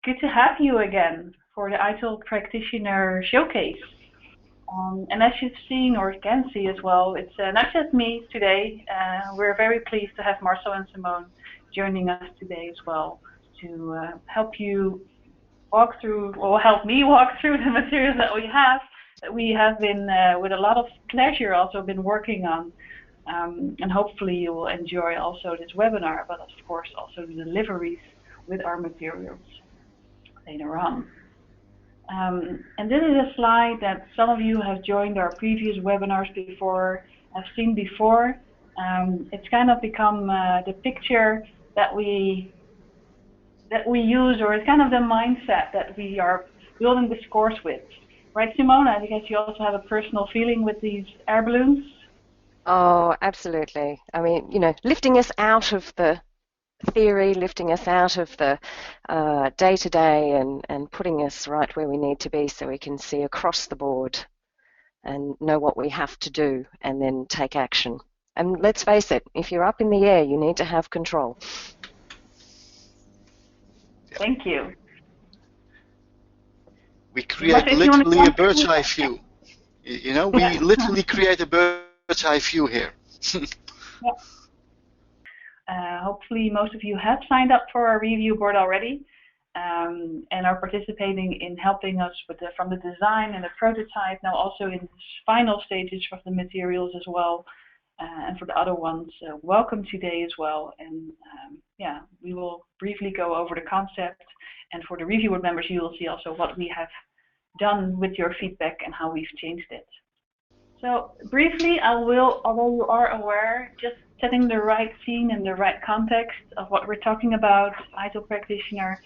good to have you again for the ITIL Practitioner Showcase. And as you've seen or can see as well, it's not just me today. We're very pleased to have Marcel and Simone joining us today as well to help you walk through, or help me walk through the materials that we have been with a lot of pleasure also been working on. And hopefully you will enjoy also this webinar, but of course also the deliveries with our materials later on. And this is a slide that some of you have joined our previous webinars before, have seen before. It's kind of become the picture that we use, or it's kind of the mindset that we are building this course with. Right, Simone? I guess you also have a personal feeling with these air balloons. Oh, absolutely. I mean, you know, lifting us out of the theory, lifting us out of the day-to-day and putting us right where we need to be so we can see across the board and know what we have to do and then take action. And let's face it, if you're up in the air, you need to have control. Thank you. We create literally a bird's eye view. You know, we literally create a bird's eye view here. Hopefully most of you have signed up for our review board already and are participating in helping us with from the design and the prototype, now also in the final stages of the materials as well. And for the other ones, welcome today as well. And yeah, we will briefly go over the concept. And for the review board members, you will see also what we have done with your feedback and how we've changed it. So briefly, I will, although you are aware, just setting the right scene and the right context of what we're talking about, ITIL Practitioner,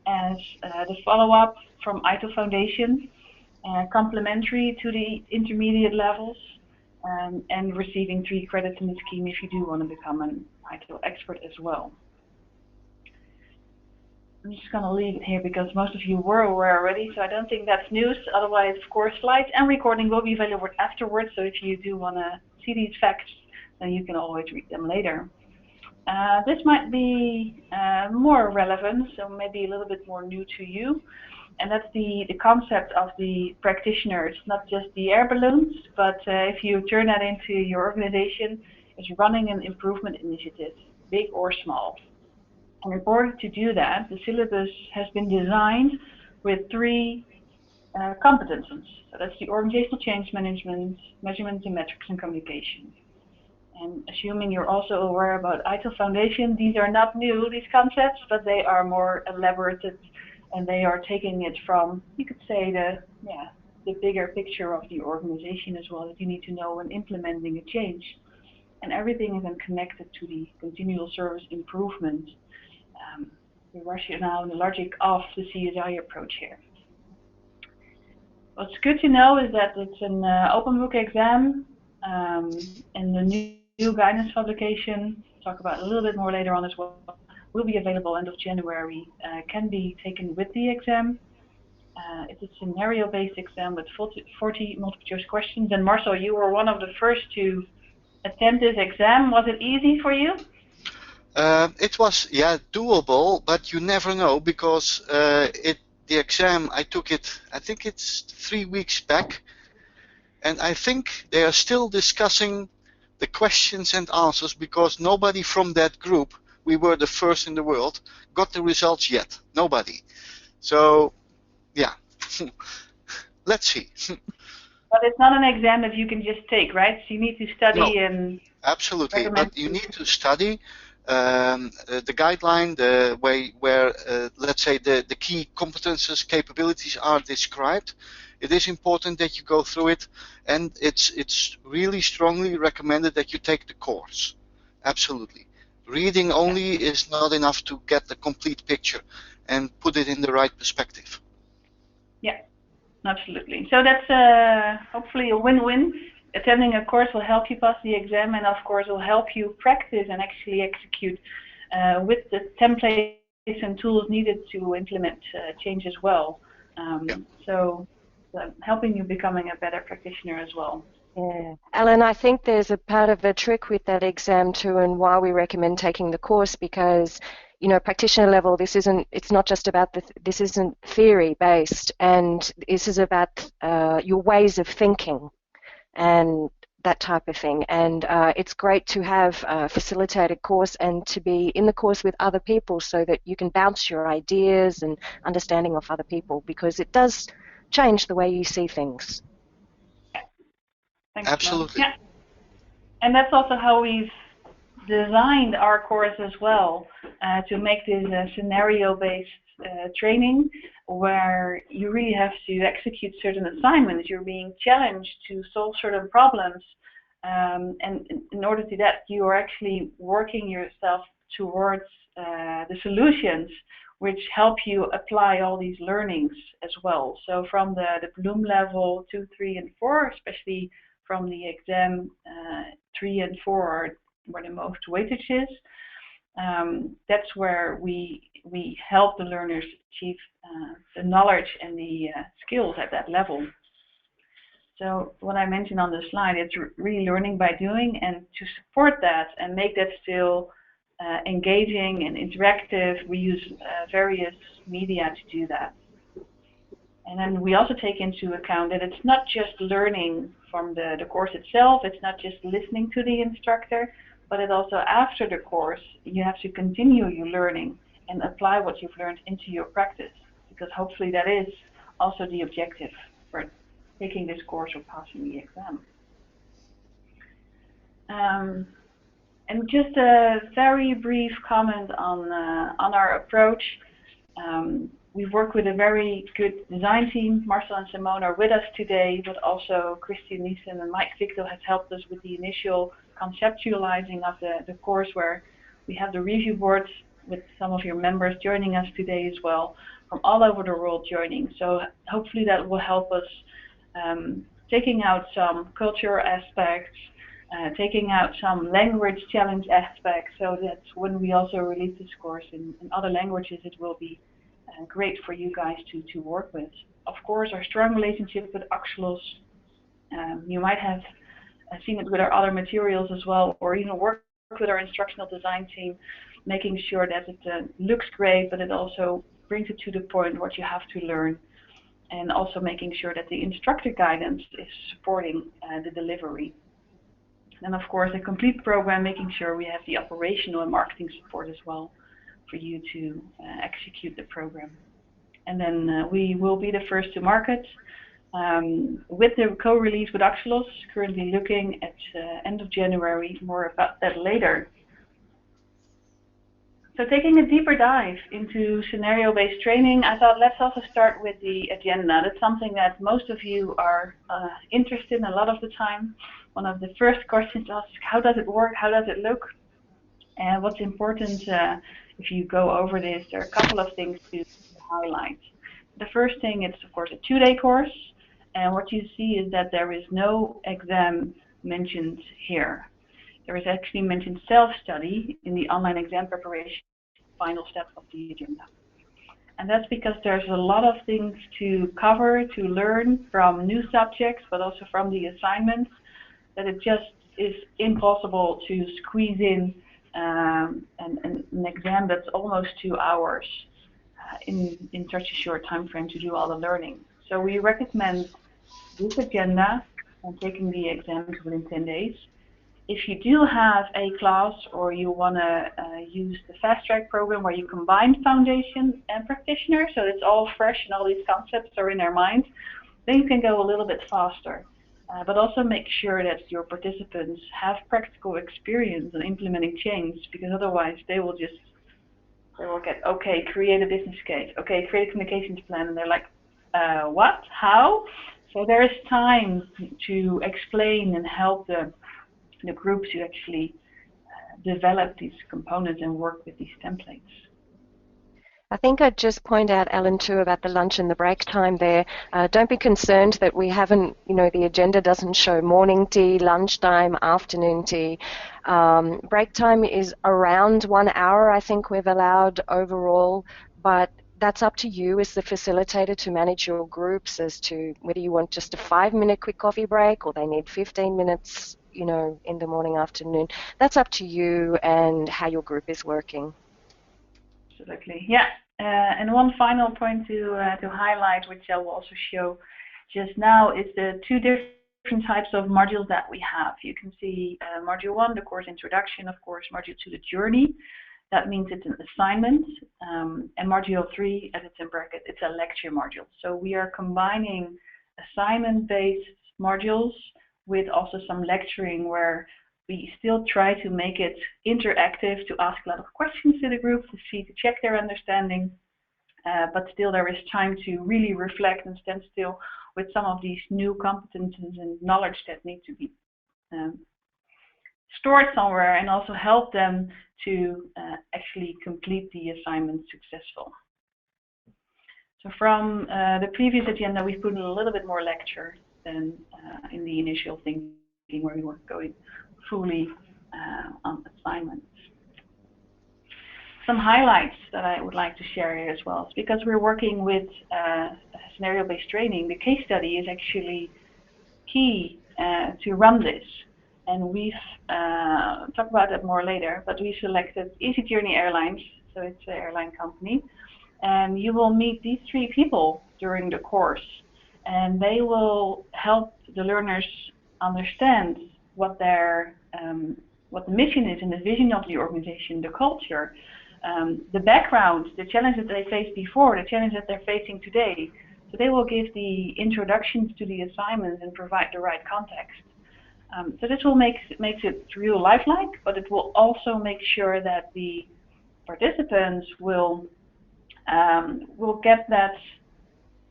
as the follow-up from ITIL Foundation, complementary to the intermediate levels, and receiving 3 credits in the scheme if you do want to become an ITIL expert as well. I'm just going to leave it here because most of you were aware already, so I don't think that's news. Otherwise, of course, slides and recording will be available afterwards, so if you do want to see these facts, then you can always read them later. This might be more relevant, so maybe a little bit more new to you, and that's the concept of the practitioners, not just the air balloons, but if you turn that into your organization, it's running an improvement initiative, big or small. And in order to do that, the syllabus has been designed with 3 competences. So that's the organizational change management, measurement and metrics, and communication. And assuming you're also aware about ITIL Foundation, these are not new, these concepts, but they are more elaborated, and they are taking it from, you could say, the bigger picture of the organization as well that you need to know when implementing a change. And everything is then connected to the continual service improvement, the rationale and the logic of the CSI approach here. What's good to know is that it's an open book exam, and the new guidance publication, talk about a little bit more later on as well, will be available end of January, can be taken with the exam. It's a scenario-based exam with 40 multiple choice questions. And Marcel, you were one of the first to attempt this exam. Was it easy for you? It was, yeah, doable, but you never know because the exam, I took it, I think it's 3 weeks back, and I think they are still discussing the questions and answers because nobody from that group, we were the first in the world, got the results yet. Nobody. So, yeah, let's see. But it's not an exam that you can just take, right? So you need to study and... Absolutely, but you need to study. The guideline, the way where, let's say, the key competences, capabilities are described. It is important that you go through it, and it's really strongly recommended that you take the course. Absolutely. Reading only is not enough to get the complete picture and put it in the right perspective. Yeah, absolutely. So that's hopefully a win-win. Attending a course will help you pass the exam, and of course will help you practice and actually execute with the templates and tools needed to implement change as well. So helping you becoming a better practitioner as well. Yeah, Alan, I think there's a part of the trick with that exam too, and why we recommend taking the course, because you know, practitioner level, it's not just about this isn't theory based, and this is about your ways of thinking and that type of thing. And it's great to have a facilitated course and to be in the course with other people so that you can bounce your ideas and understanding off other people, because it does change the way you see things. Thanks, Absolutely. Mo. Yeah. And that's also how we've designed our course as well, to make this a scenario-based training where you really have to execute certain assignments. You're being challenged to solve certain problems, and in order to do that, you are actually working yourself towards the solutions which help you apply all these learnings as well. So from the Bloom level 2, 3, and 4, especially from the exam 3 and 4 are where the most weightage is. That's where we help the learners achieve the knowledge and the skills at that level. So what I mentioned on the slide, it's really learning by doing, and to support that and make that still engaging and interactive, we use various media to do that. And then we also take into account that it's not just learning from the course itself, it's not just listening to the instructor, but it also after the course, you have to continue your learning and apply what you've learned into your practice, because hopefully that is also the objective for taking this course or passing the exam. And just a very brief comment on our approach. We've worked with a very good design team. Marcel and Simone are with us today, but also Christian Niesen and Mike Victor has helped us with the initial conceptualizing of the courseware. We have the review boards with some of your members joining us today as well, from all over the world joining. So hopefully that will help us taking out some cultural aspects, taking out some language challenge aspects, so that when we also release this course in other languages, it will be great for you guys to work with. Of course, our strong relationship with Axelos, you might have seen it with our other materials as well, or even work with our instructional design team, making sure that it looks great, but it also brings it to the point what you have to learn, and also making sure that the instructor guidance is supporting the delivery. And of course, a complete program, making sure we have the operational and marketing support as well for you to execute the program. And then we will be the first to market with the co-release with Axelos, currently looking at end of January, more about that later. So taking a deeper dive into scenario-based training, I thought let's also start with the agenda. That's something that most of you are interested in a lot of the time. One of the first questions asked, how does it work? How does it look? And what's important if you go over this, there are a couple of things to highlight. The first thing, it's of course a 2-day course, and what you see is that there is no exam mentioned here. There is actually mentioned self-study in the online exam preparation, final step of the agenda. And that's because there's a lot of things to cover, to learn from new subjects, but also from the assignments, that it just is impossible to squeeze in an exam that's almost 2 hours in such a short time frame to do all the learning. So we recommend this agenda and taking the exams within 10 days. If you do have a class or you want to use the fast track program where you combine foundation and practitioner, so it's all fresh and all these concepts are in their mind, then you can go a little bit faster. But also make sure that your participants have practical experience in implementing change, because otherwise they will get, okay, create a business case, okay, create a communications plan, and they're like, what, how? So there is time to explain and help the group to actually develop these components and work with these templates. I think I'd just point out, Ellen, too, about the lunch and the break time there. Don't be concerned that we haven't, the agenda doesn't show morning tea, lunchtime, afternoon tea. Break time is around 1 hour, I think we've allowed overall, but that's up to you as the facilitator to manage your groups as to whether you want just a 5-minute quick coffee break or they need 15 minutes, in the morning, afternoon. That's up to you and how your group is working. Absolutely, yeah. And one final point to highlight, which I will also show just now, is the two different types of modules that we have. You can see module 1, the course introduction, of course, module 2, the journey. That means it's an assignment, and module 3, as it's in bracket, it's a lecture module. So we are combining assignment-based modules with also some lecturing, where we still try to make it interactive, to ask a lot of questions to the group, to check their understanding, but still there is time to really reflect and stand still with some of these new competences and knowledge that need to be stored somewhere, and also help them to actually complete the assignment successful. So from the previous agenda, we've put in a little bit more lecture than in the initial thinking, where we were going fully on assignments. Some highlights that I would like to share here as well is, because we're working with scenario-based training, the case study is actually key to run this. And we've talked about that more later, but we selected EasyJourney Airlines, so it's an airline company, and you will meet these 3 people during the course, and they will help the learners understand what their what the mission is and the vision of the organization, the culture, the background, the challenge that they faced before, the challenge that they're facing today. So they will give the introductions to the assignments and provide the right context. So this will makes it real lifelike, but it will also make sure that the participants will get that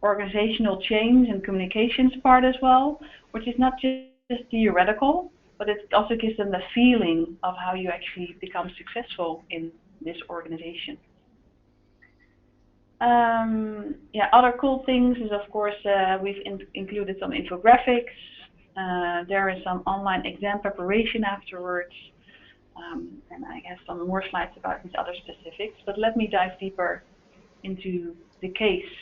organizational change and communications part as well, which is not just theoretical, but it also gives them the feeling of how you actually become successful in this organization. Yeah, other cool things is, of course, we've included some infographics. There is some online exam preparation afterwards, and I have some more slides about these other specifics, but let me dive deeper into the case.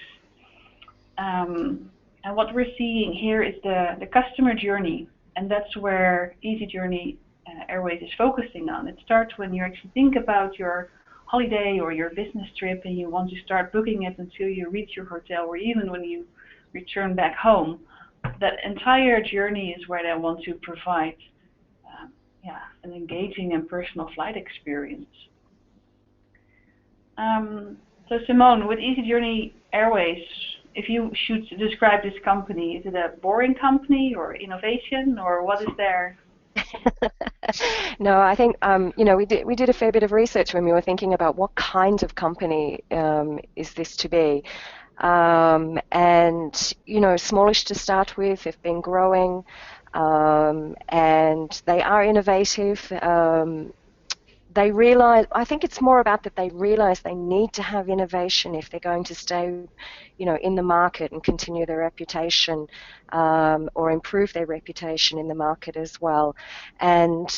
And what we're seeing here is the customer journey, and that's where EasyJourney Airways is focusing on. It starts when you actually think about your holiday or your business trip, and you want to start booking it until you reach your hotel, or even when you return back home. That entire journey is where they want to provide an engaging and personal flight experience. So Simone, with EasyJourney Airways, if you should describe this company, is it a boring company or innovation, or what is there? No, I think we did a fair bit of research when we were thinking about what kind of company is this to be. And smallish to start with, they've been growing, and they are innovative. They realize, I think it's more about that they realize they need to have innovation if they're going to stay, in the market and continue their reputation, or improve their reputation in the market as well. And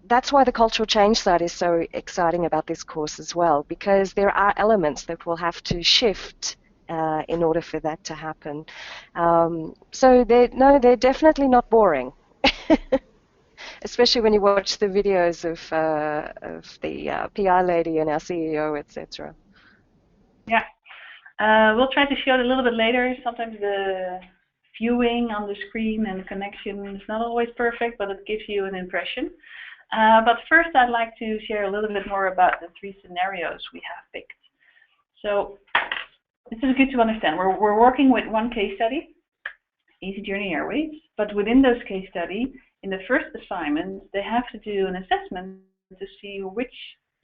that's why the cultural change side is so exciting about this course as well, because there are elements that will have to shift in order for that to happen. So they're definitely not boring. Especially when you watch the videos of the PI lady and our CEO, etc. Yeah, we'll try to show it a little bit later. Sometimes the viewing on the screen and connection is not always perfect, but it gives you an impression. But first, I'd like to share a little bit more about the 3 scenarios we have picked. So this is good to understand. We're working with one case study, EasyJourney Airways, but within those case study, in the first assignment, they have to do an assessment to see which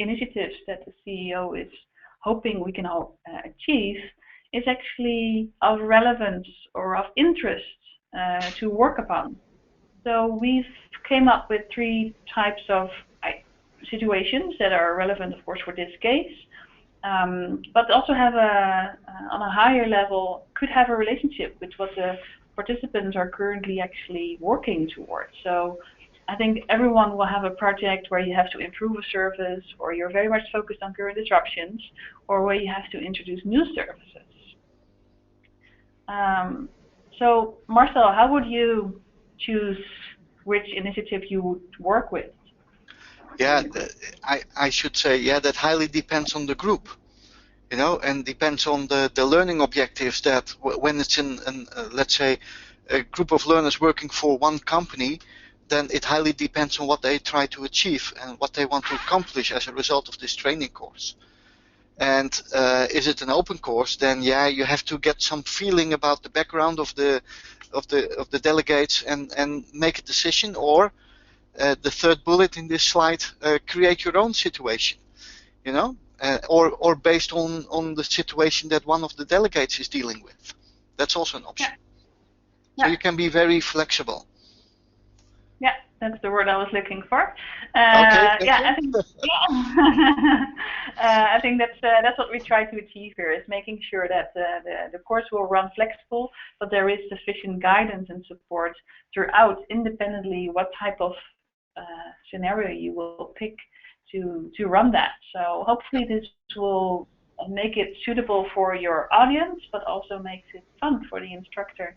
initiatives that the CEO is hoping we can all achieve is actually of relevance or of interest to work upon. So we've came up with 3 types of situations that are relevant, of course, for this case, but also have on a higher level, could have a relationship with what the participants are currently actually working towards. So I think everyone will have a project where you have to improve a service, or you're very much focused on current disruptions, or where you have to introduce new services. So Marcel, how would you choose which initiative you would work with? Yeah, I should say, yeah, that highly depends on the group, you know, and depends on the learning objectives that when it's in let's say a group of learners working for one company, then it highly depends on what they try to achieve and what they want to accomplish as a result of this training course. And is it an open course, then yeah, you have to get some feeling about the background of the delegates and make a decision, or the third bullet in this slide, create your own situation, you know, or based on the situation that one of the delegates is dealing with. That's also an option. Yeah. So you can be very flexible. Yeah, that's the word I was looking for. Okay. Yeah, I think. I think that's what we try to achieve here, is making sure that the course will run flexible, but there is sufficient guidance and support throughout, independently what type of scenario you will pick to run that. So hopefully this will make it suitable for your audience, but also makes it fun for the instructor.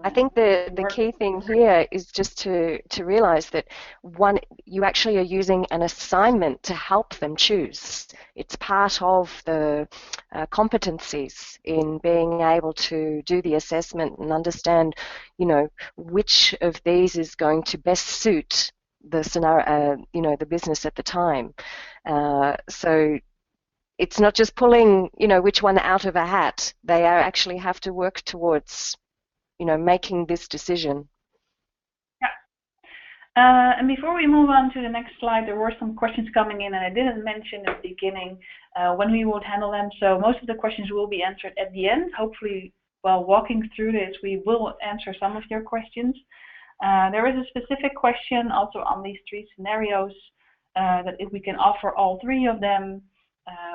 I think the key thing here is just to realize that you actually are using an assignment to help them choose. It's part of the competencies in being able to do the assessment and understand, you know, which of these is going to best suit the scenario, you know, the business at the time. So it's not just pulling, you know, which one out of a hat. They actually have to work towards, you know, making this decision. Yeah. And before we move on to the next slide, there were some questions coming in, and I didn't mention at the beginning when we would handle them. So most of the questions will be answered at the end. Hopefully, while walking through this, we will answer some of your questions. There is a specific question also on these three scenarios, that if we can offer all three of them,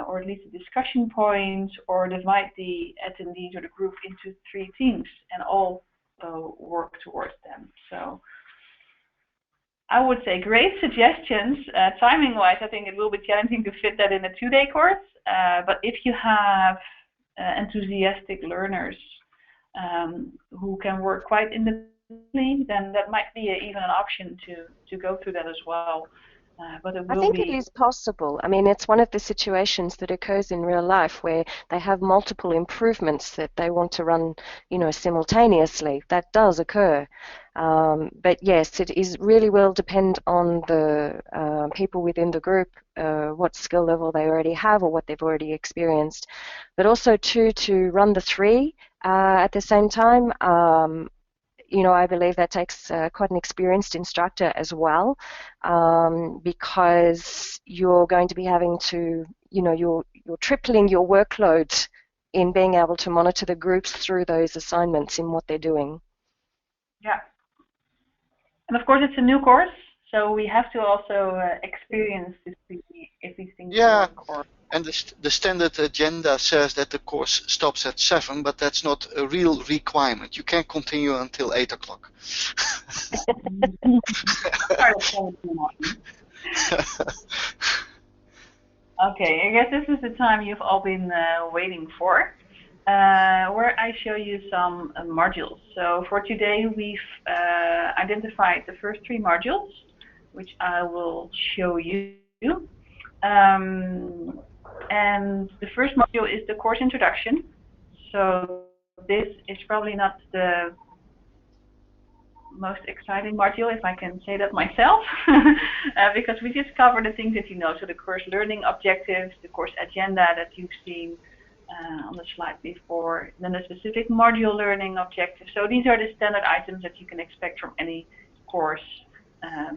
or at least a discussion point, or divide the attendees or the group into 3 teams and all work towards them. So I would say great suggestions. Timing-wise, I think it will be challenging to fit that in a 2-day course, but if you have enthusiastic learners who can work quite independently, then that might be even an option to go through that as well. But it will I think it is possible. I mean, it's one of the situations that occurs in real life where they have multiple improvements that they want to run, you know, simultaneously. That does occur. But yes, it is really will depend on the people within the group, what skill level they already have or what they've already experienced. But also too, to run the 3 at the same time, you know, I believe that takes quite an experienced instructor as well, because you're going to be having to, you know, you're tripling your workload in being able to monitor the groups through those assignments in what they're doing. Yeah. And of course, it's a new course, so we have to also experience to see if these things work. Or and the standard agenda says that the course stops at 7, but that's not a real requirement. You can continue until 8 o'clock. Okay, I guess this is the time you've all been waiting for, where I show you some modules. So for today, we've identified the first 3 modules, which I will show you. And the first module is the course introduction. So this is probably not the most exciting module, if I can say that myself, because we just cover the things that you know. So the course learning objectives, the course agenda that you've seen on the slide before, then the specific module learning objectives. So these are the standard items that you can expect from any course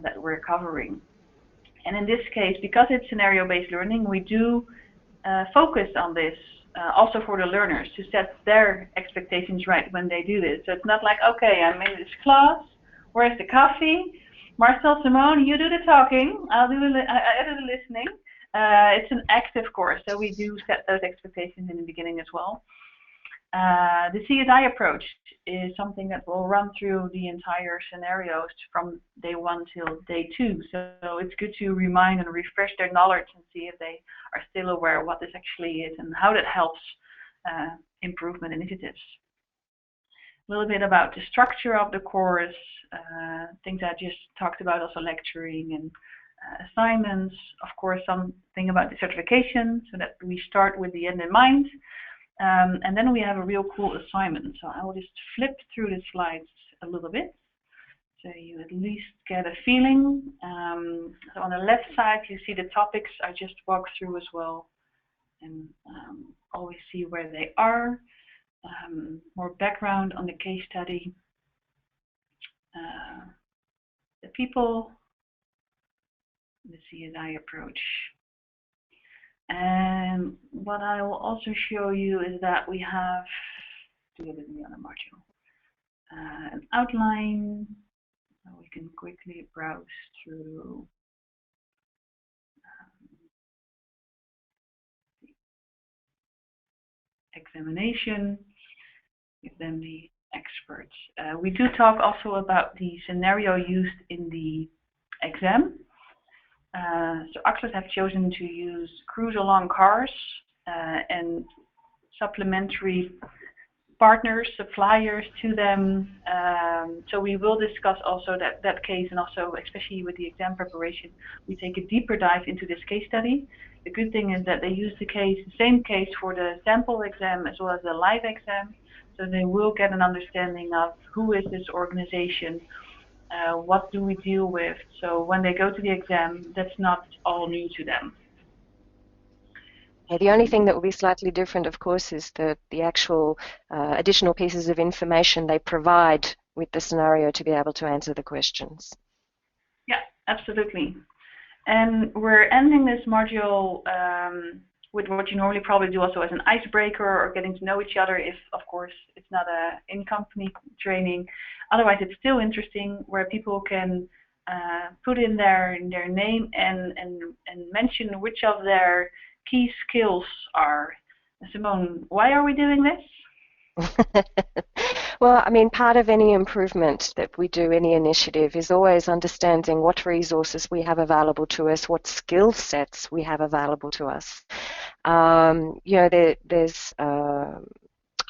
that we're covering. And in this case, because it's scenario-based learning, we do focus on this also for the learners, to set their expectations right when they do this. So it's not like, okay, I'm in this class, where's the coffee? Marcel, Simone, you do the talking, I do the listening. It's an active course, so we do set those expectations in the beginning as well. The CSI approach is something that will run through the entire scenarios from day 1 till day 2. So it's good to remind and refresh their knowledge and see if they are still aware of what this actually is and how that helps improvement initiatives. A little bit about the structure of the course, things I just talked about, also lecturing and assignments, of course, something about the certification, so that we start with the end in mind. And then we have a real cool assignment. So I will just flip through the slides a little bit, so you at least get a feeling. So on the left side, you see the topics I just walked through as well, and always see where they are. More background on the case study, the people, the CSI approach. And what I will also show you is that we have, do it in the other module, an outline. So we can quickly browse through the examination, give them the experts. We do talk also about the scenario used in the exam. So AXLES have chosen to use cruise along cars and supplementary partners, suppliers to them. So we will discuss also that case, and also especially with the exam preparation, we take a deeper dive into this case study. The good thing is that they use the same case for the sample exam as well as the live exam. So they will get an understanding of who is this organization, what do we deal with. So when they go to the exam, that's not all new to them. Yeah, the only thing that will be slightly different, of course, is the actual additional pieces of information they provide with the scenario to be able to answer the questions. Yeah, absolutely. And we're ending this module with what you normally probably do also as an icebreaker, or getting to know each other, if of course it's not a in-company training. Otherwise it's still interesting, where people can put in their name and mention which of their key skills are. Simone, why are we doing this? Well, I mean, part of any improvement that we do, any initiative, is always understanding what resources we have available to us, what skill sets we have available to us. You know, there's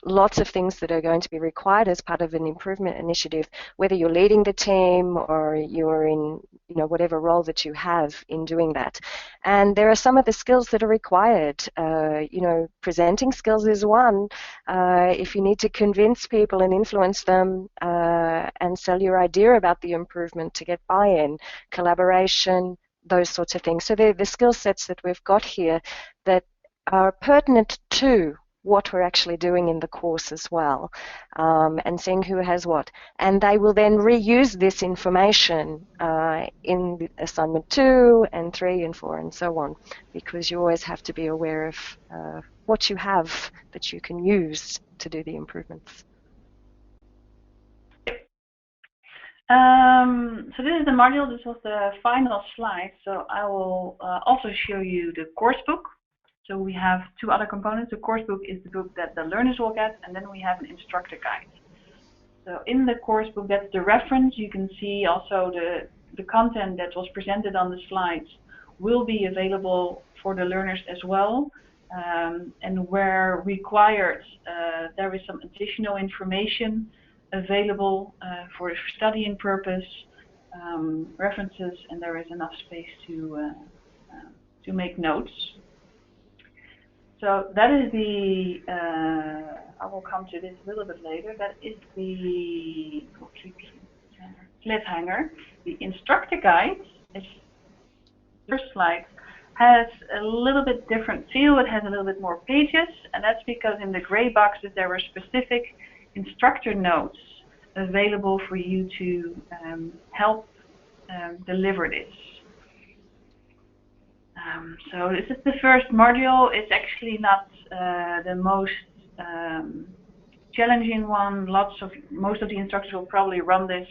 lots of things that are going to be required as part of an improvement initiative, whether you're leading the team or you're in, you know, whatever role that you have in doing that. And there are some of the skills that are required. You know, presenting skills is one. If you need to convince people and influence them and sell your idea about the improvement to get buy-in, collaboration, those sorts of things. So they're the skill sets that we've got here that are pertinent to what we're actually doing in the course as well, and seeing who has what. And they will then reuse this information in assignment 2 and 3 and 4 and so on, because you always have to be aware of what you have that you can use to do the improvements. So this is the module. This was the final slide. So I will also show you the course book. So we have two other components. The course book is the book that the learners will get, and then we have an instructor guide. So in the course book, that's the reference. You can see also the content that was presented on the slides will be available for the learners as well. And where required, there is some additional information available for studying purpose, references, and there is enough space to make notes. So that is the, I will come to this a little bit later, that is the cliffhanger. The instructor guide, is the first slide, has a little bit different feel. It has a little bit more pages, and that's because in the gray boxes there were specific instructor notes available for you to help deliver this. So this is the first module. It's actually not the most challenging one. Most of the instructors will probably run this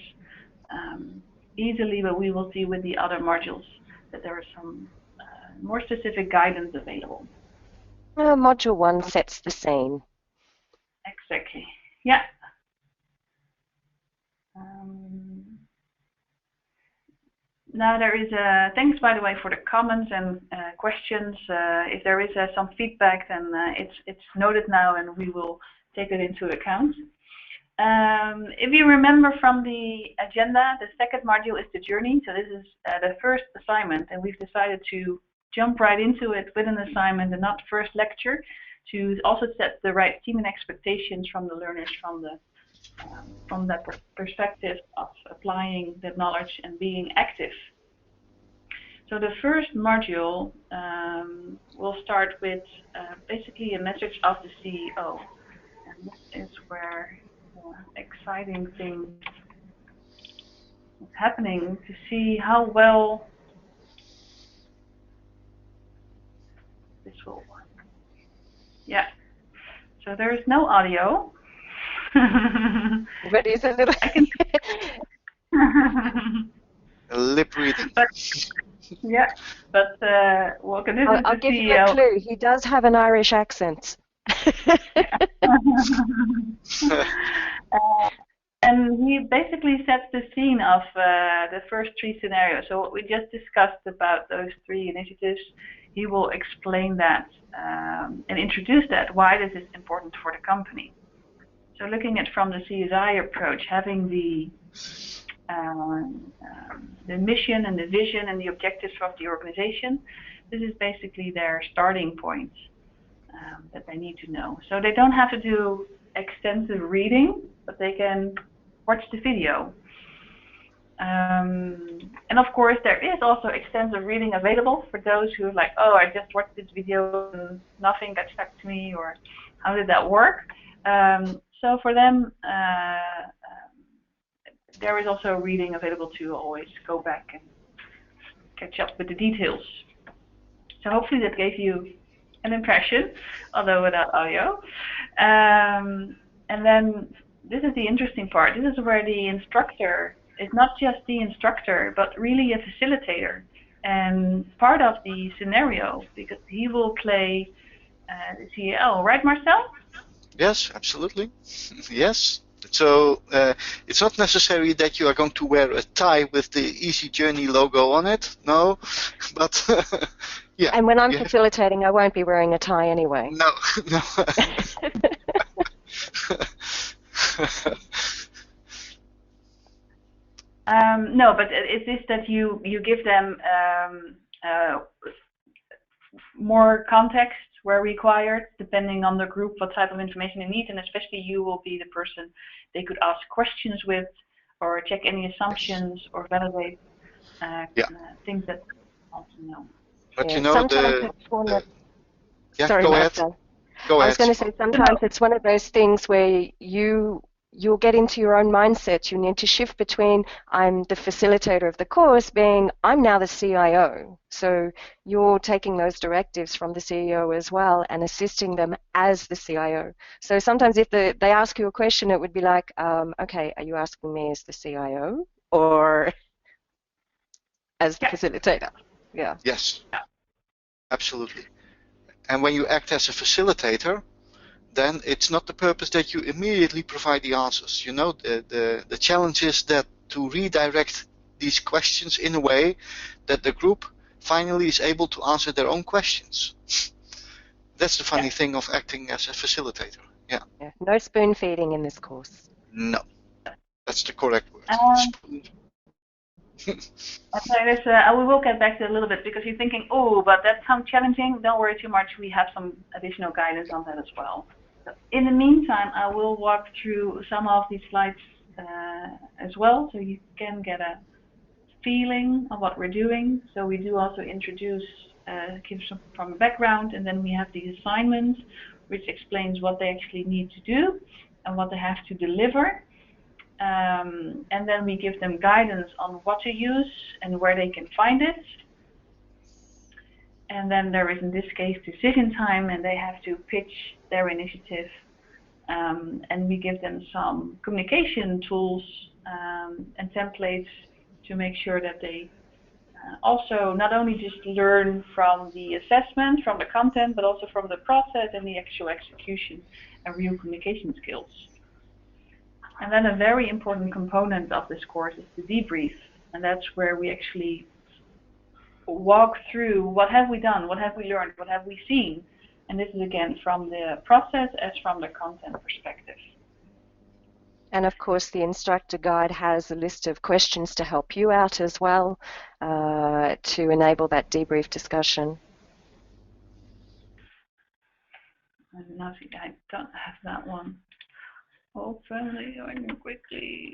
easily, but we will see with the other modules that there is some more specific guidance available. Module 1 sets the scene. Exactly. Yeah. Now there is thanks, by the way, for the comments and questions. If there is some feedback, then it's noted now, and we will take it into account. If you remember from the agenda, the second module is the journey. So this is the first assignment, and we've decided to jump right into it with an assignment and not first lecture, to also set the right team and expectations from the learners from that perspective of applying the knowledge and being active. So the first module will start with basically a message of the CEO. And this is where exciting thing is happening, to see how well this will work. Yeah. So there is no audio. But it's a little. I can. Lip reading. But, yeah, but welcome. This is I'll the give CEO. you a clue. He does have an Irish accent. And he basically sets the scene of the first three scenarios. So what we just discussed about those three initiatives, he will explain that and introduce that, why this is important for the company. So looking at from the CSI approach, having the mission and the vision and the objectives of the organization, this is basically their starting point that they need to know. So they don't have to do extensive reading, but they can watch the video. And of course, there is also extensive reading available for those who are like, oh, I just watched this video and nothing got stuck to me, or how did that work? So for them, there is also reading available to always go back and catch up with the details. So hopefully that gave you an impression, although without audio. And then this is the interesting part. This is where the instructor is not just the instructor, but really a facilitator and part of the scenario, because he will play the CEL, right, Marcel? Yes, absolutely. Yes. So it's not necessary that you are going to wear a tie with the Easy Journey logo on it. No, but yeah. And when I'm facilitating, I won't be wearing a tie anyway. No, no. No, but it is that you give them more context where required, depending on the group, what type of information they need, and especially you will be the person they could ask questions with, or check any assumptions, or validate things that they want to know. But Yeah, you know, sorry, go ahead. Marcel. Go ahead. I was going to say, sometimes it's one of those things where you'll get into your own mindset. You need to shift between, I'm the facilitator of the course, being, I'm now the CIO. So you're taking those directives from the CEO as well and assisting them as the CIO. So sometimes if they ask you a question, it would be like, okay, are you asking me as the CIO or as the facilitator? Yeah. Yes, absolutely. And when you act as a facilitator, then it's not the purpose that you immediately provide the answers. You know, the challenge is that to redirect these questions in a way that the group finally is able to answer their own questions. That's the funny thing of acting as a facilitator. Yeah. No spoon feeding in this course. No, that's the correct word. We will get back to it a little bit, because you're thinking, oh, but that sounds challenging. Don't worry too much. We have some additional guidance on that as well. So in the meantime, I will walk through some of these slides as well, so you can get a feeling of what we're doing. So we do also introduce, give some from a background, and then we have the assignment, which explains what they actually need to do and what they have to deliver. And then we give them guidance on what to use and where they can find it. And then there is, in this case, decision time, and they have to pitch their initiative. And we give them some communication tools and templates to make sure that they also not only just learn from the assessment, from the content, but also from the process and the actual execution and real communication skills. And then a very important component of this course is the debrief, and that's where we actually walk through what have we done, what have we learned, what have we seen, and this is again from the process as from the content perspective. And of course, the instructor guide has a list of questions to help you out as well, to enable that debrief discussion. Now see, I don't have that one open. Going quickly.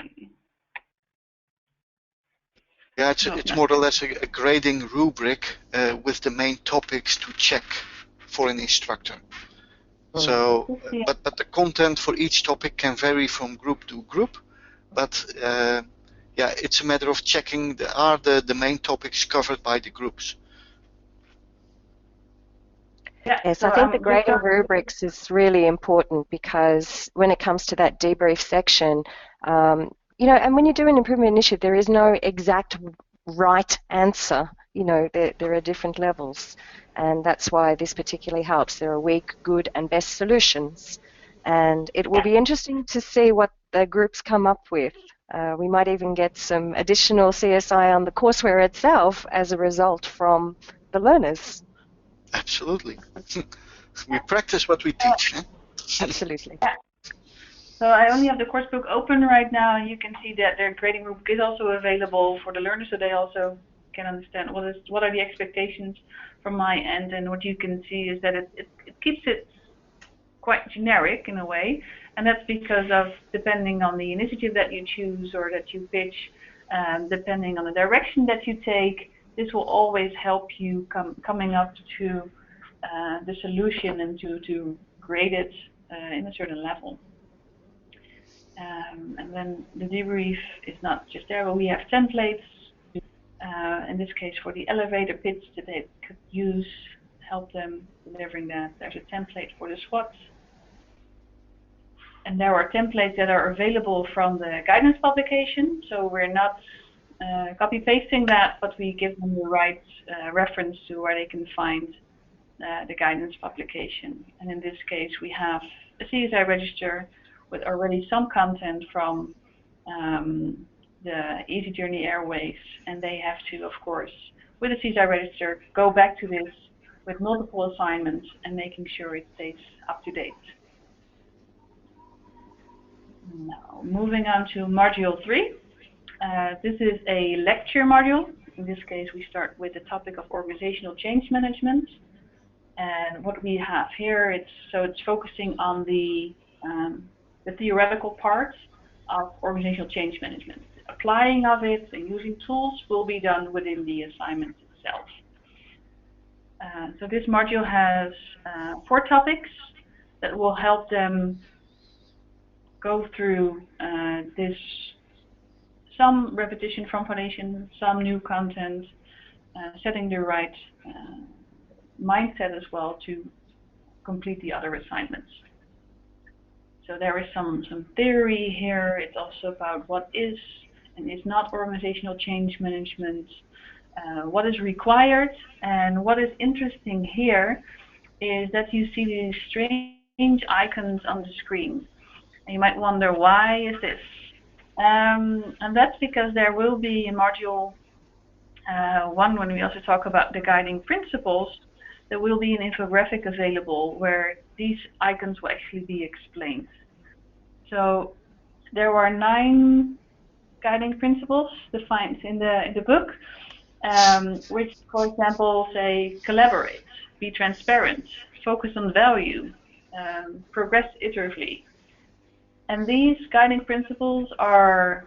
Yeah, it's more or less a grading rubric with the main topics to check for an instructor. So, but the content for each topic can vary from group to group. But yeah, it's a matter of checking the main topics covered by the groups. Yes, I think the grading rubrics is really important, because when it comes to that debrief section, you know, and when you do an improvement initiative, there is no exact right answer. You know, there are different levels, and that's why this particularly helps. There are weak, good, and best solutions, and it will be interesting to see what the groups come up with. We might even get some additional CSI on the courseware itself as a result from the learners. Absolutely. We practice what we teach. Absolutely. Yeah. So I only have the course book open right now, and you can see that their grading rubric is also available for the learners, so they also can understand what are the expectations from my end. And what you can see is that it keeps it quite generic in a way, and that's because of, depending on the initiative that you choose or that you pitch, depending on the direction that you take, this will always help you coming up to the solution and to grade it in a certain level. And then the debrief is not just there, but we have templates. In this case, for the elevator pitch that they could use, help them delivering that. There's a template for the SWOT. And there are templates that are available from the guidance publication. So we're not copy-pasting that, but we give them the right reference to where they can find the guidance publication. And in this case, we have a CSI register with already some content from the Easy Journey Airways, and they have to, of course, with the CSI register, go back to this with multiple assignments and making sure it stays up to date. Now, moving on to Module 3. This is a lecture module. In this case, we start with the topic of organizational change management. And what we have here, it's focusing on the theoretical part of organizational change management. Applying of it and using tools will be done within the assignment itself. So this module has 4 topics that will help them go through this, some repetition from foundation, some new content, setting the right mindset as well to complete the other assignments. So there is some theory here. It's also about what is and is not organizational change management, what is required, and what is interesting here is that you see these strange icons on the screen. And you might wonder, why is this? And that's because there will be in Module 1, when we also talk about the guiding principles, there will be an infographic available where these icons will actually be explained. So there are 9 guiding principles defined in the book, which, for example, say collaborate, be transparent, focus on value, progress iteratively. And these guiding principles are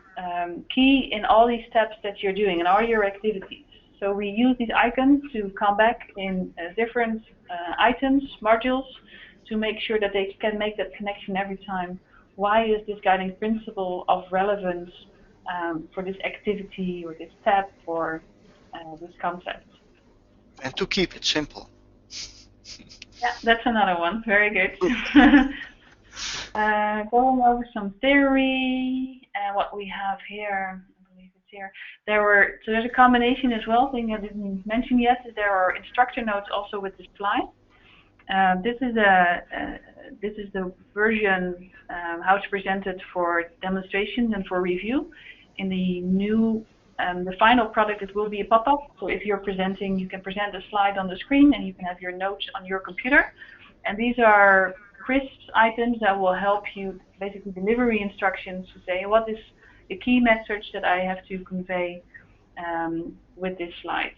key in all these steps that you're doing, in all your activities. So we use these icons to come back in different items, modules, to make sure that they can make that connection every time. Why is this guiding principle of relevance for this activity or this step or this concept? And to keep it simple. Yeah, that's another one. Very good. Going over some theory and what we have here. I believe it's here. So there's a combination as well. Thing I didn't mention yet. There are instructor notes also with the slide. This is the version how it's presented for demonstration and for review. In the new, the final product, it will be a pop-up. So if you're presenting, you can present a slide on the screen, and you can have your notes on your computer. And these are crisp items that will help you, basically delivery instructions to say what is the key message that I have to convey with this slide.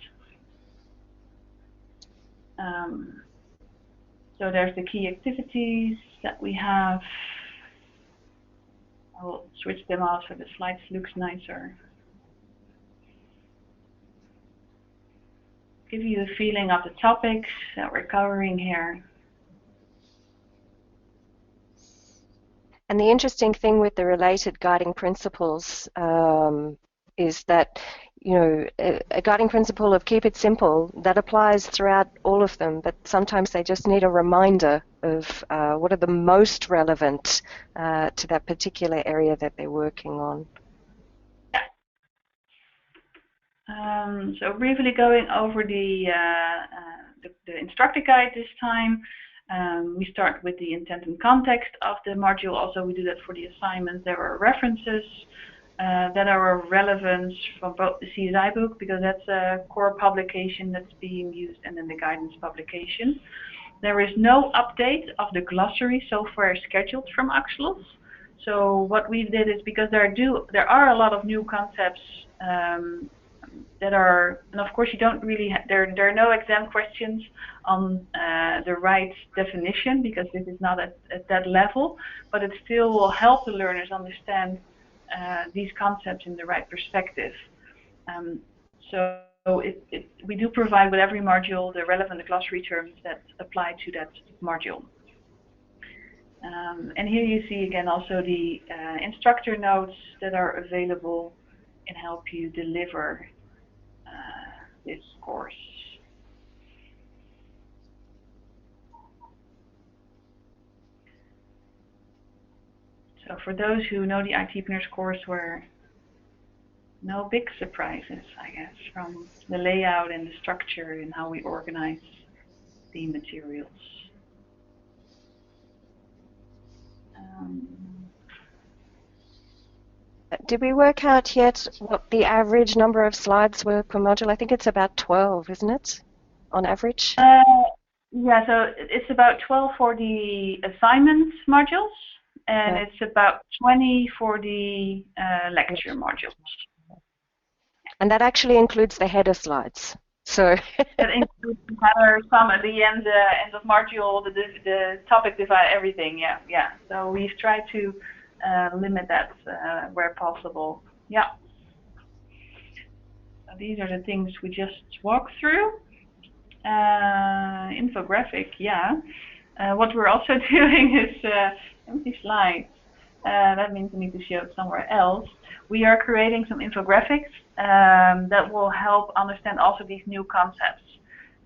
So there's the key activities that we have. I will switch them off so the slides looks nicer. Give you a feeling of the topics that we're covering here. And the interesting thing with the related guiding principles is that, you know, a guiding principle of keep it simple, that applies throughout all of them, but sometimes they just need a reminder of what are the most relevant to that particular area that they're working on. So briefly going over the instructor guide this time. We start with the intent and context of the module. Also, we do that for the assignment. There are references that are of relevance from both the CSI book, because that's a core publication that's being used, and then the guidance publication. There is no update of the glossary so far scheduled from Axelos. So what we did is, because there are a lot of new concepts that are, and of course you don't really, there are no exam questions on the right definition, because this is not at that level, but it still will help the learners understand these concepts in the right perspective. So we do provide with every module the relevant glossary terms that apply to that module. And here you see again also the instructor notes that are available and help you deliver this course. So for those who know the ITpreneurs courseware, no big surprises, I guess, from the layout and the structure and how we organize the materials. Did we work out yet what the average number of slides were per module? I think it's about 12, isn't it, on average? Yeah, so it's about 12 for the assignment modules, and it's about 20 for the lecture modules. And that actually includes the header slides. So that includes some at the end of module, the topic divide, everything. Yeah. So we've tried to limit that where possible. Yeah. So these are the things we just walked through. Infographic, yeah. What we're also doing is empty slides. That means we need to show it somewhere else. We are creating some infographics that will help understand also these new concepts.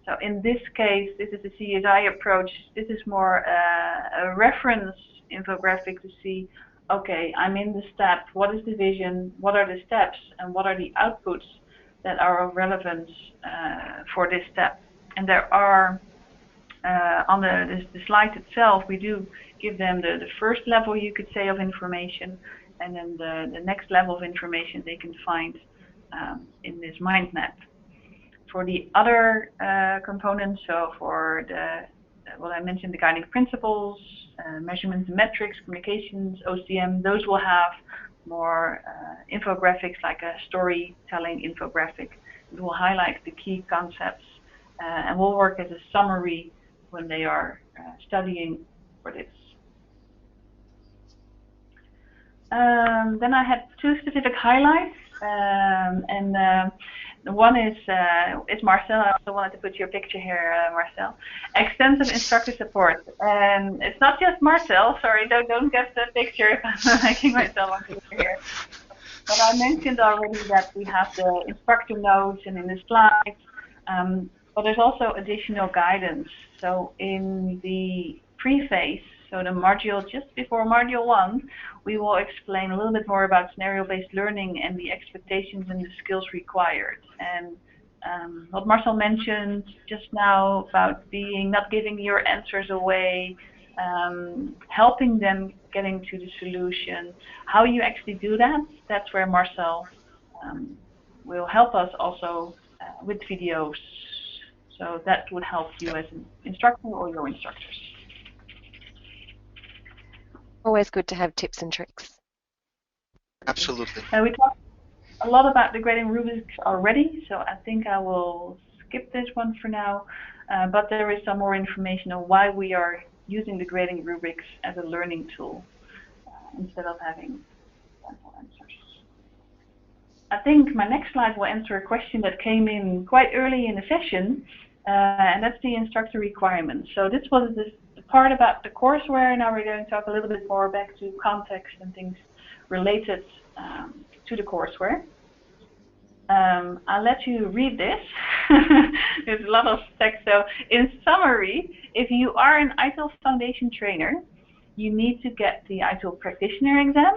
So in this case, this is the CSI approach. This is more a reference infographic to see, okay, I'm in the step, what is the vision, what are the steps, and what are the outputs that are of relevance for this step. And there are, on the slide itself, we do give them the first level, you could say, of information, and then the next level of information they can find in this mind map. For the other components, so for what I mentioned, the guiding principles, measurements and metrics, communications, OCM, those will have more infographics, like a storytelling infographic. It will highlight the key concepts and will work as a summary when they are studying for this. Then I had two specific highlights, and one is Marcel. I also wanted to put your picture here, Marcel. Extensive instructor support, and it's not just Marcel. Sorry, don't get the picture if I'm making myself on picture here. But I mentioned already that we have the instructor notes and in the slides, but there's also additional guidance. So in the preface, so the module just before module 1, we will explain a little bit more about scenario-based learning and the expectations and the skills required. And what Marcel mentioned just now about not giving your answers away, helping them getting to the solution, how you actually do that, that's where Marcel will help us also with videos. So that would help you as an instructor or your instructors. Always good to have tips and tricks. Absolutely. We talked a lot about the grading rubrics already, so I think I will skip this one for now. But there is some more information on why we are using the grading rubrics as a learning tool instead of having sample answers. I think my next slide will answer a question that came in quite early in the session, and that's the instructor requirements. So this was the part about the courseware. Now we're going to talk a little bit more back to context and things related to the courseware. I'll let you read this. There's a lot of text. So in summary, if you are an ITIL Foundation trainer, you need to get the ITIL Practitioner exam,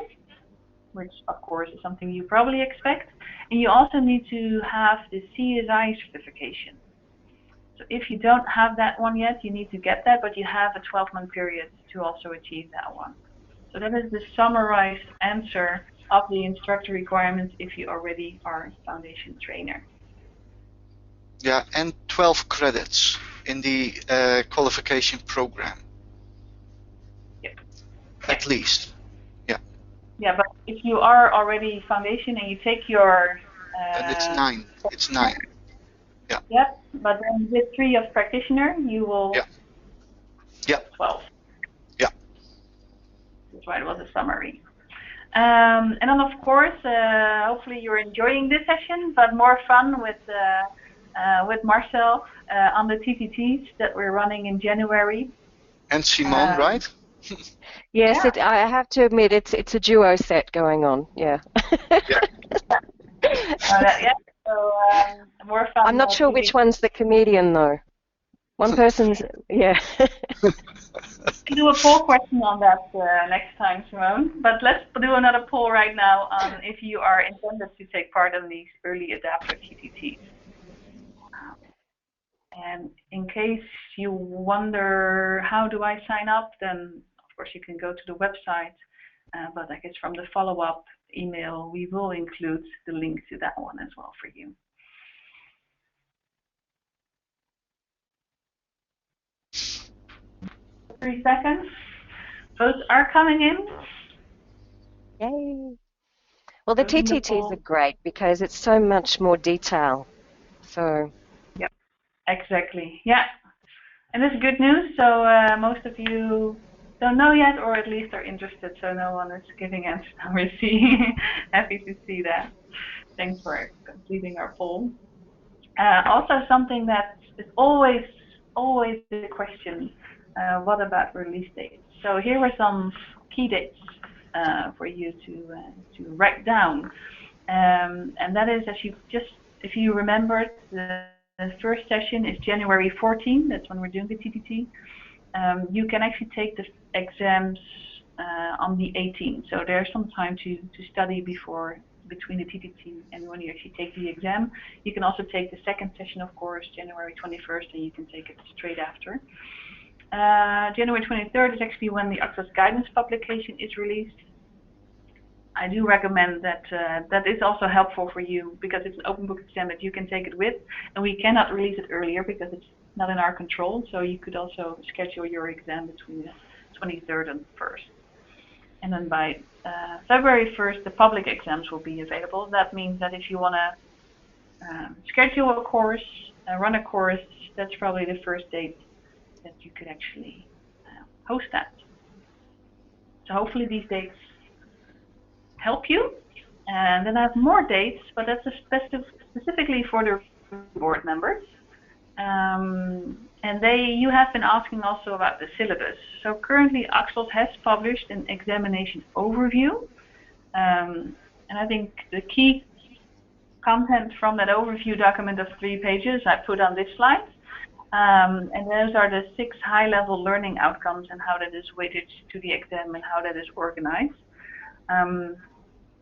which of course is something you probably expect, and you also need to have the CSI certification. So if you don't have that one yet, you need to get that, but you have a 12-month period to also achieve that one. So that is the summarized answer of the instructor requirements if you already are a foundation trainer. Yeah, and 12 credits in the qualification program. Yep. At least. Yeah. Yeah, but if you are already foundation and you take your... and it's 9. It's 9. Yeah. Yep, but then with 3 of practitioner, you will... Yeah. Yeah. 12. Yeah. That's why it was a summary. And then, of course, hopefully you're enjoying this session, but more fun with Marcel on the TTTs that we're running in January. And Simone, right? Yes, Yeah. I have to admit it's a duo set going on. Yeah. Yeah. Yeah. So more fun. I'm not sure which one's the comedian though. One person's yeah. We'll do a poll question on that next time, Simone. But let's do another poll right now on if you are intended to take part in these early adapter TTTs. And in case you wonder how do I sign up, then of course you can go to the website. But I guess from the follow-up email, we will include the link to that one as well for you. Three seconds. Votes are coming in. Yay. Well, the TTTs are great because it's so much more detail. So. Yep, exactly. Yeah. And it's good news. So most of you don't know yet, or at least are interested. So no one is giving answers. We're happy to see that. Thanks for completing our poll. Also, something that is always the question: what about release dates? So here are some key dates for you to write down, and that is, if you remembered, the first session is January 14. That's when we're doing the TTT. You can actually take the exams on the 18th. So there's some time to study between the TTT and when you actually take the exam. You can also take the second session, of course, January 21st, and you can take it straight after. January 23rd is actually when the Access Guidance publication is released. I do recommend that that is also helpful for you because it's an open book exam that you can take it with, and we cannot release it earlier because it's not in our control. So you could also schedule your exam between the 23rd and 1st. And then by February 1st, the public exams will be available. That means that if you want to schedule a course, run a course, that's probably the first date that you could actually host that. So hopefully these dates help you. And then I have more dates, but that's specifically for the board members. And you have been asking also about the syllabus. So currently Axels has published an examination overview. And I think the key content from that overview document of 3 pages I put on this slide. And those are the 6 high-level learning outcomes and how that is weighted to the exam and how that is organized.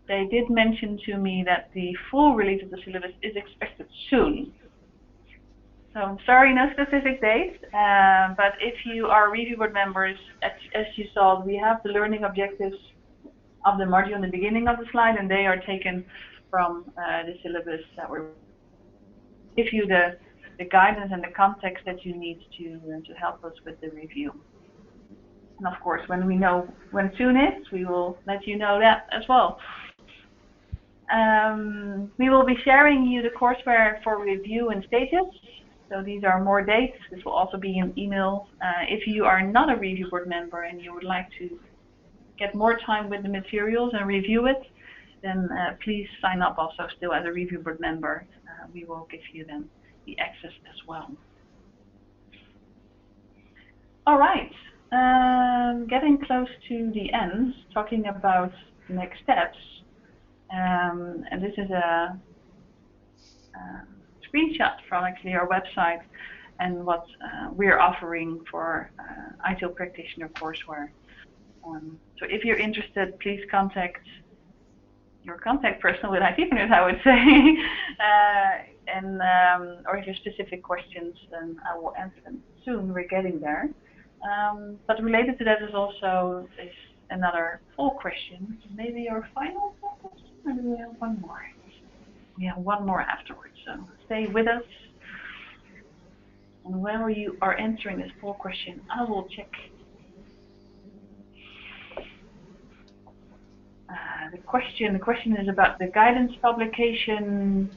They did mention to me that the full release of the syllabus is expected soon. So I'm sorry, no specific date, but if you are review board members, as you saw, we have the learning objectives of the module in the beginning of the slide, and they are taken from the syllabus that will give you the guidance and the context that you need to help us with the review. And of course, when we know when soon is, we will let you know that as well. We will be sharing you the courseware for review in stages. So these are more dates. This will also be in email. If you are not a review board member and you would like to get more time with the materials and review it, then please sign up also still as a review board member. We will give you then the access as well. All right, getting close to the end, talking about next steps. And this is a screenshot from actually our website and what we're offering for ITIL Practitioner Courseware. So if you're interested, please contact your contact person with ITpreneurs, I would say, or if you have specific questions, then I will answer them soon. We're getting there. But related to that is also another poll question. Maybe your final question, or do we have one more? We have one more afterwards, so stay with us. And whenever you are answering this poll question, I will check the question. The question is about the guidance publication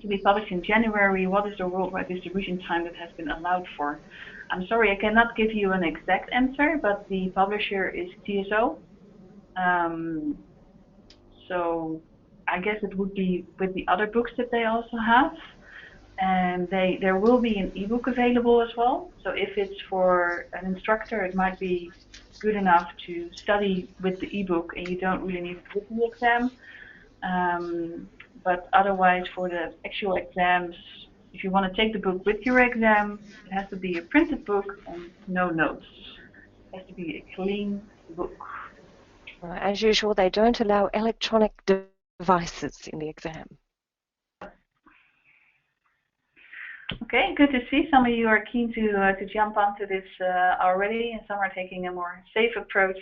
to be published in January. What is the worldwide distribution time that has been allowed for? I'm sorry, I cannot give you an exact answer, but the publisher is TSO. So I guess it would be with the other books that they also have. And there will be an ebook available as well. So if it's for an instructor, it might be good enough to study with the ebook and you don't really need to do the exam. But otherwise, for the actual exams, if you want to take the book with your exam, it has to be a printed book and no notes. It has to be a clean book. As usual, they don't allow electronic devices in the exam. Okay, good to see some of you are keen to jump onto this already, and some are taking a more safe approach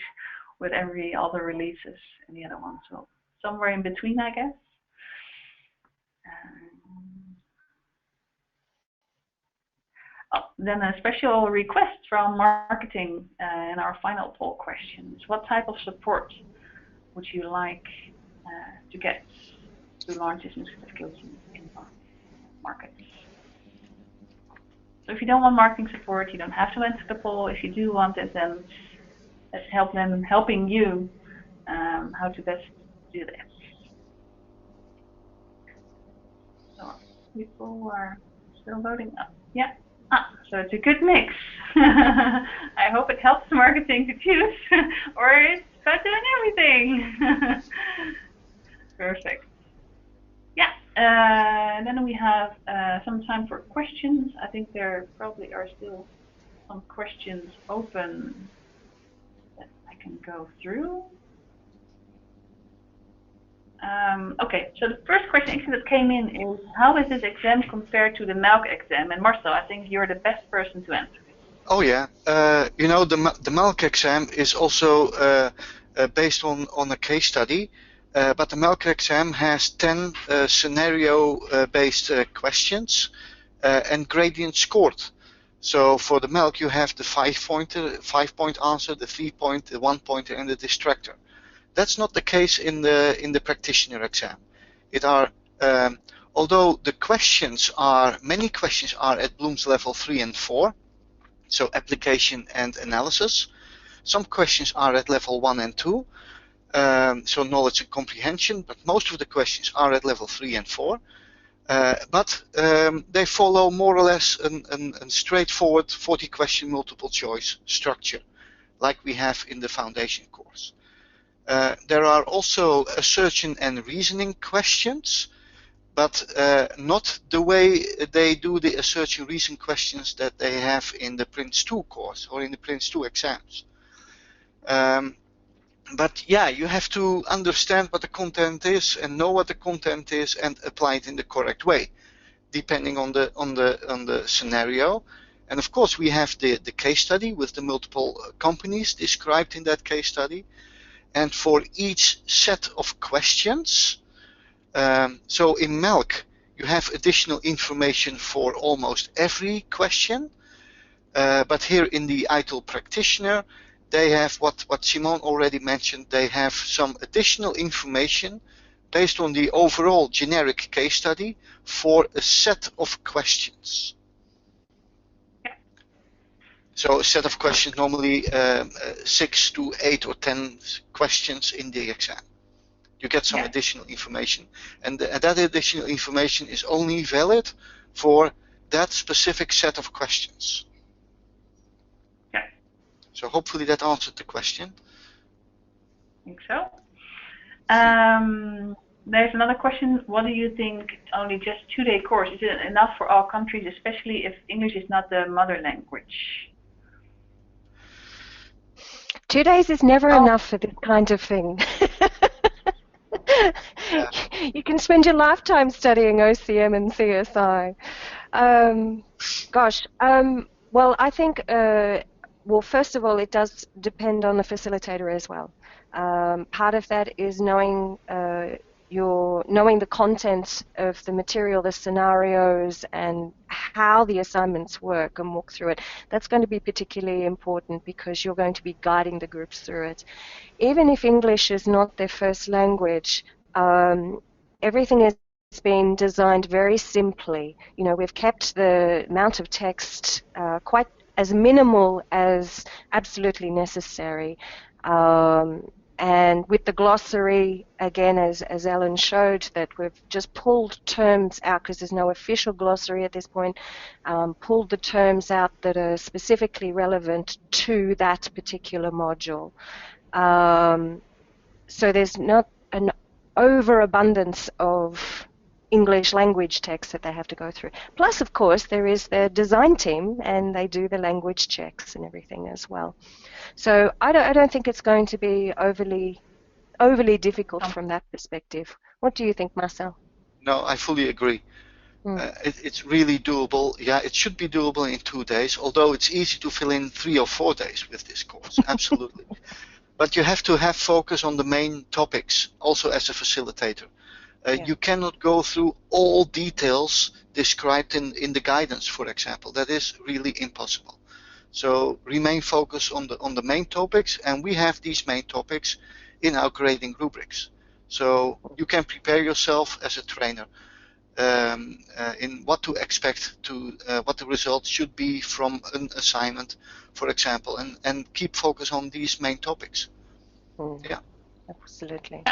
with all the releases and the other ones. So somewhere in between, I guess. Then a special request from marketing in our final poll questions. What type of support would you like to get to launch this new skills in markets? So if you don't want marketing support, you don't have to answer the poll. If you do want it, then let's help them helping you how to best do this. So people are still voting up. Yeah. So it's a good mix. I hope it helps marketing to choose, or it's about doing everything. Perfect. Yeah, and then we have some time for questions. I think there probably are still some questions open that I can go through. Okay, so the first question actually that came in is, how is this exam compared to the MELK exam? And Marcel, I think you're the best person to answer it. Oh yeah, you know, the MELK exam is also based on a case study, but the MELK exam has 10 scenario-based questions and gradient scored. So for the MELK you have the 5-point answer, the 3-point, the 1-pointer, and the distractor. That's not the case in the practitioner exam. It are although the many questions are at Bloom's level 3 and 4, so application and analysis. Some questions are at level 1 and 2, so knowledge and comprehension, but most of the questions are at level 3 and 4. But they follow more or less a straightforward 40-question multiple choice structure, like we have in the foundation course. There are also assertion and reasoning questions, but not the way they do the assertion reason questions that they have in the Prince 2 course or in the Prince 2 exams. But yeah, you have to understand what the content is and know what the content is and apply it in the correct way, depending on the scenario. And of course, we have the case study with the multiple companies described in that case study. And for each set of questions, so in MELK, you have additional information for almost every question. But here in the ITIL Practitioner, they have what Simone already mentioned. They have some additional information based on the overall generic case study for a set of questions. So a set of questions, normally 6 to 8 or 10 questions in the exam. You get some additional information, and that additional information is only valid for that specific set of questions. Yeah. So hopefully that answered the question. I think so. There's another question. What do you think? Only just 2-day course, is it enough for all countries, especially if English is not the mother language? 2 days is never enough for this kind of thing. Yeah. You can spend your lifetime studying OCM and CSI. Well, I think, well, first of all, it does depend on the facilitator as well. Part of that is knowing the content of the material, the scenarios, and how the assignments work, and walk through it. That's going to be particularly important because you're going to be guiding the groups through it. Even if English is not their first language, everything has been designed very simply. You know, we've kept the amount of text quite as minimal as absolutely necessary. And with the glossary, again, as Ellen showed, that we've just pulled terms out because there's no official glossary at this point, pulled the terms out that are specifically relevant to that particular module. So there's not an overabundance of English language text that they have to go through. Plus, of course, there is the design team, and they do the language checks and everything as well. So I don't think it's going to be overly difficult from that perspective. What do you think, Marcel? No, I fully agree. It's really doable. Yeah, it should be doable in 2 days, although it's easy to fill in 3 or 4 days with this course, absolutely. But you have to have focus on the main topics, also as a facilitator. You cannot go through all details described in the guidance, for example. That is really impossible. So remain focused on the main topics, and we have these main topics in our grading rubrics. So you can prepare yourself as a trainer in what to expect, what the results should be from an assignment, for example, and keep focus on these main topics. Yeah, absolutely.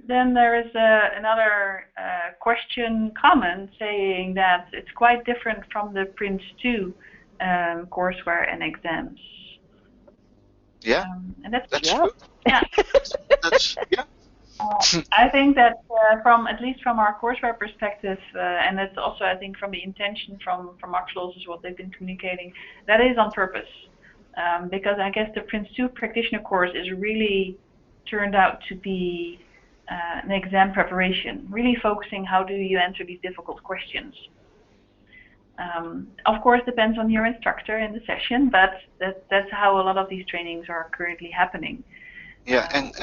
Then there is another comment saying that it's quite different from the Prince 2 courseware and exams. Yeah, and that's true. Yeah. I think that at least from our courseware perspective, and it's also, I think, from the intention from Axel is what they've been communicating, that is on purpose. Because I guess the Prince 2 practitioner course is really turned out to be an exam preparation, really focusing how do you answer these difficult questions. Of course, depends on your instructor in the session, but that's how a lot of these trainings are currently happening. Yeah, and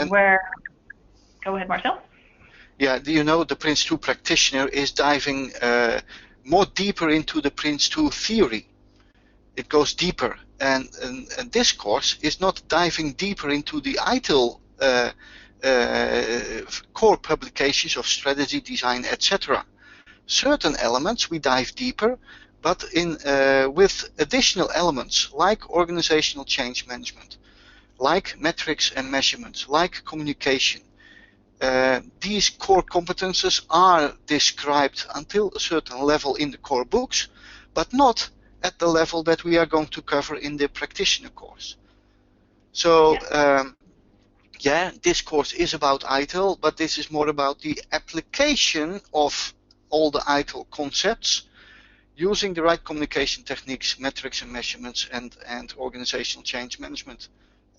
go ahead, Marcel. Yeah, you know, the Prince 2 practitioner is diving more deeper into the Prince 2 theory. It goes deeper, and this course is not diving deeper into the ITIL core publications of strategy, design, etc. Certain elements we dive deeper, but with additional elements like organizational change management, like metrics and measurements, like communication. These core competences are described until a certain level in the core books, but not at the level that we are going to cover in the practitioner course. So this course is about ITIL, but this is more about the application of all the ITIL concepts, using the right communication techniques, metrics and measurements, and organizational change management.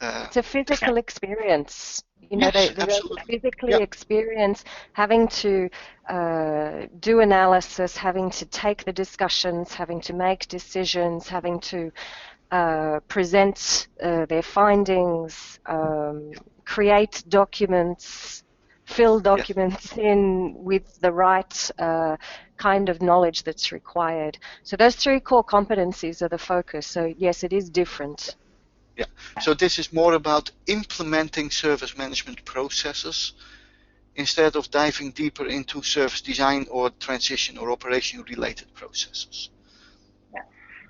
It's a physical experience. You know, yes, they physically experience having to do analysis, having to take the discussions, having to make decisions, having to present their findings, create documents, fill documents in with the right kind of knowledge that's required. So those 3 core competencies are the focus. So yes, it is different. Yeah. So this is more about implementing service management processes instead of diving deeper into service design or transition or operation related processes. Yeah.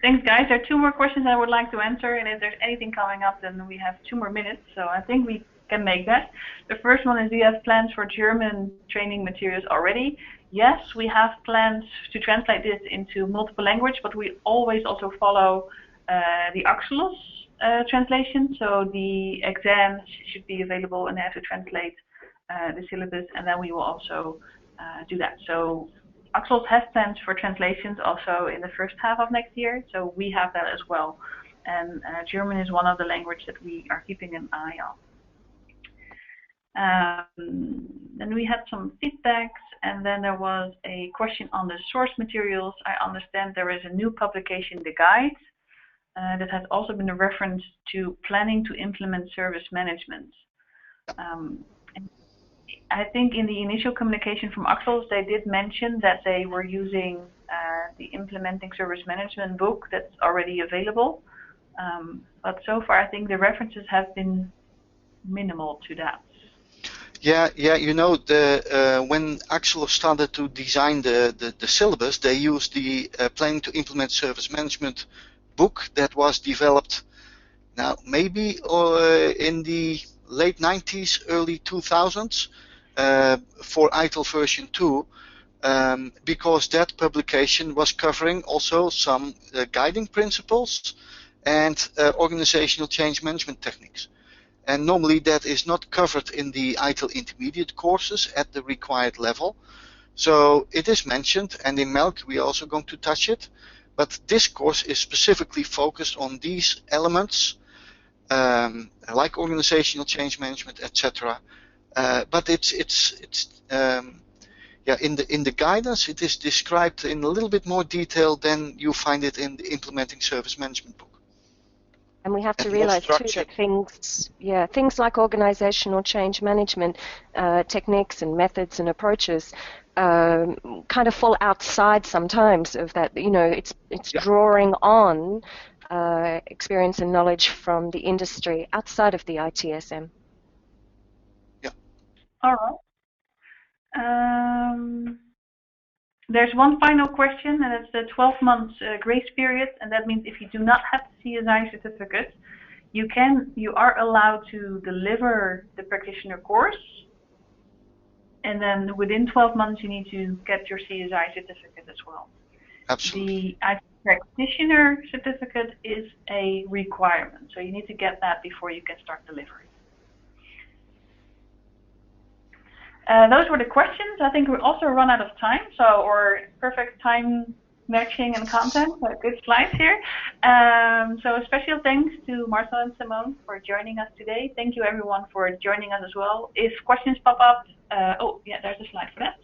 Thanks, guys. There are 2 more questions I would like to answer, and if there's anything coming up, then we have 2 more minutes, so I think we can make that. The first one is, do you have plans for German training materials already? Yes, we have plans to translate this into multiple language, but we always also follow the Axelos translation, so the exams should be available and they have to translate the syllabus, and then we will also do that. So Axelos has plans for translations also in the first half of next year, so we have that as well. And German is one of the languages that we are keeping an eye on. Then we had some feedbacks, and then there was a question on the source materials. I understand there is a new publication, the guide, that has also been a reference to planning to implement service management. I think in the initial communication from Axelos, they did mention that they were using the Implementing Service Management book that's already available. But so far, I think the references have been minimal to that. Yeah, you know, when Axelos started to design the syllabus, they used the Planning to Implement Service Management book that was developed now maybe in the late 90s, early 2000s for ITIL version 2, because that publication was covering also some guiding principles and organizational change management techniques. And normally that is not covered in the ITIL intermediate courses at the required level. So it is mentioned, and in MELC we are also going to touch it. But this course is specifically focused on these elements, like organizational change management, etc. But yeah, in the guidance it is described in a little bit more detail than you find it in the Implementing Service Management book. And we have to realize too that things like organizational change management techniques and methods and approaches kind of fall outside sometimes of that. You know, it's drawing on experience and knowledge from the industry outside of the ITSM. Yeah. All right. There's one final question, and it's the 12 months grace period, and that means if you do not have the CSI certificate, you are allowed to deliver the practitioner course, and then within 12 months you need to get your CSI certificate as well. Absolutely. The ITIL Practitioner certificate is a requirement, so you need to get that before you can start delivering. Those were the questions. I think we also run out of time, or perfect time matching and content. Good slides here. So a special thanks to Marcel and Simone for joining us today. Thank you everyone for joining us as well. If questions pop up, oh yeah, there's a slide for that.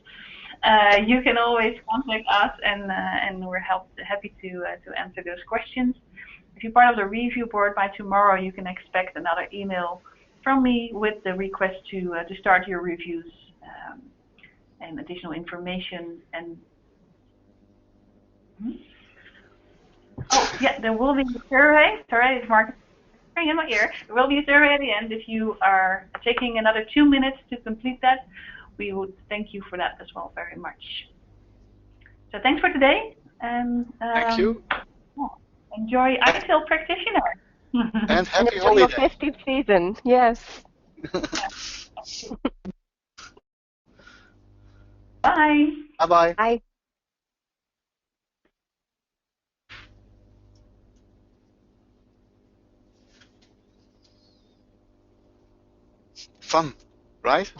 You can always contact us, and we're happy to answer those questions. If you're part of the review board, by tomorrow you can expect another email from me with the request to start your reviews and additional information. And oh yeah, there will be a survey. Sorry, it's Mark in my ear. There will be a survey at the end. If you are taking another 2 minutes to complete that, we would thank you for that as well very much. So thanks for today, and thank you. Enjoy ITIL Practitioner. And happy enjoy holiday. Your festive season. Yes. Bye. Bye-bye. Bye. Fun, right?